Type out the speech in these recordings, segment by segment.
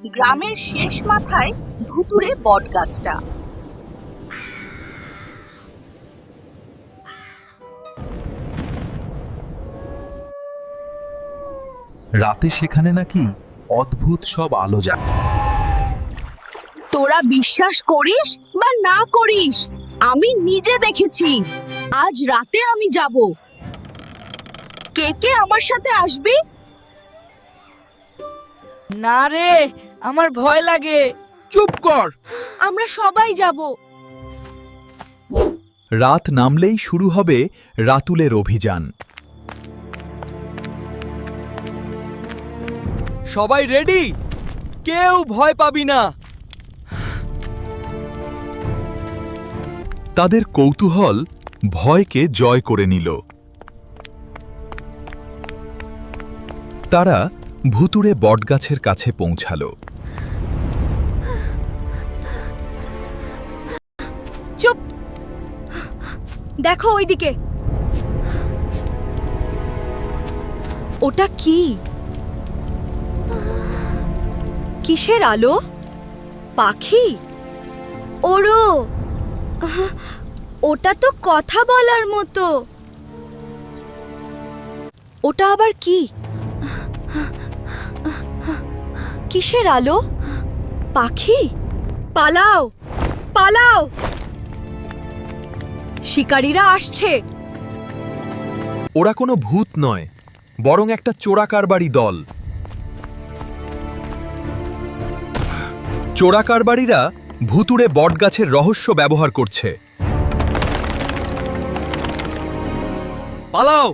গ্রামের শেষ মাথায় ভুতুড়ে বটগাছটা। রাতে সেখানে নাকি অদ্ভুত সব আলো জ্বালে। তোরা বিশ্বাস করিস বা না করিস, আমি নিজে দেখেছি। আজ রাতে আমি যাব। কে কে আমার সাথে আসবি? না রে, আমার ভয় লাগে। চুপ কর। আমরা সবাই যাব। রাত নামলেই শুরু হবে রাতুলের অভিযান। সবাই রেডি? কেউ ভয় পাবি না। তাদের কৌতূহল ভয়কে জয় করে নিল। তারা ভুতুড়ে বটগাছের কাছে পৌঁছালো। চুপ! দেখো ওইদিকে। ওটা কি? কিসের আলো? পাখি? ওরো! ওটা তো কথা বলার মতো। ওটা আবার কি? কিসের আলো? পাখি? পালাও, পালাও! শিকারীরা আসছে। ওরা কোনো ভূত নয়, বরং একটা চোরাকারবারি দল। চোরাকারবারিরা ভুতুড়ে বটগাছের রহস্য ব্যবহার করছে। পালাও,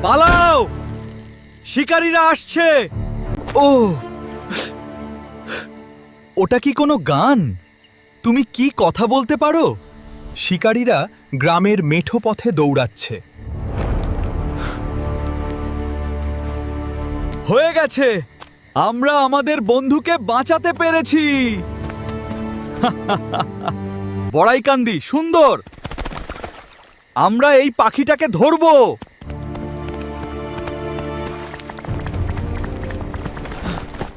পালাও! শিকারীরা আসছে। ও, ওটা কি কোনো গান? তুমি কি কথা বলতে পারো? শিকারীরা গ্রামের মেঠো পথে দৌড়াচ্ছে। হয়ে গেছে, আমরা আমাদের বন্ধুকে বাঁচাতে পেরেছি। বড়াইকান্দি সুন্দর, আমরা এই পাখিটাকে ধরব।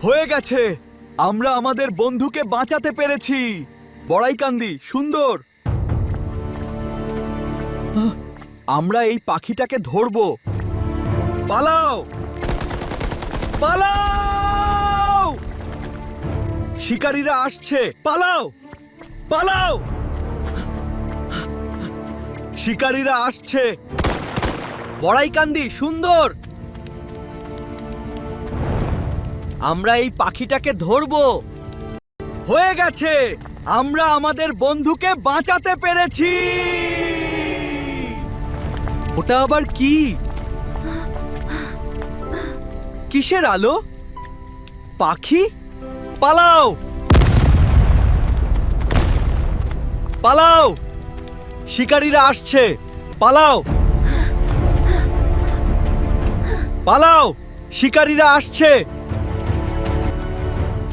হয়ে গেছে, আমরা আমাদের বন্ধুকে বাঁচাতে পেরেছি। বড়াইকান্দি সুন্দর, আমরা এই পাখিটাকে ধরব। পালাও, পালাও! শিকারীরা আসছে। পালাও, পালাও! শিকারীরা আসছে। বড়াইকান্দি সুন্দর, আমরা এই পাখিটাকে ধরব। হয়ে গেছে, আমরা আমাদের বন্ধুকে বাঁচাতে পেরেছি। ওটা আবার কি? কিসের আলো? পাখি? পালাও, পালাও! শিকারীরা আসছে। পালাও, পালাও! শিকারীরা আসছে।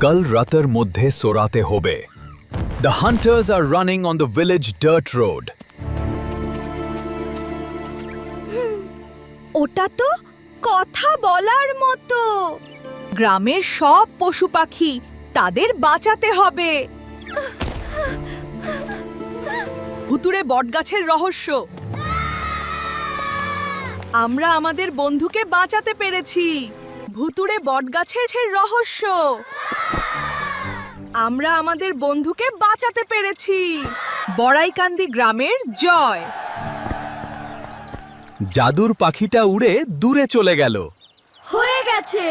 কাল রাতের মধ্যে সোরাতে হবে। The hunters are running on the village dirt road. ওটা তো কথা বলার মতো। গ্রামের সব পশু পাখি, তাদের বাঁচাতে হবে। ভুতুড়ে বটগাছের রহস্য। আমরা আমাদের বন্ধুকে বাঁচাতে পেরেছি। ভুতুড়ে বটগাছের রহস্য। আমরা আমাদের বন্ধুকে বাঁচাতে পেরেছি। বড়াইকান্দি গ্রামের জয়। জাদুর পাখিটা উড়ে দূরে চলে গেল। হয়ে গেছে,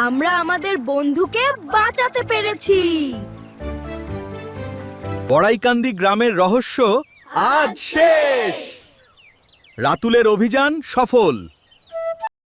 আমরা আমাদের বন্ধুকে বাঁচাতে পেরেছি। বড়াইকান্দি গ্রামের রহস্য আজ শেষ। রাতুলের অভিযান সফল।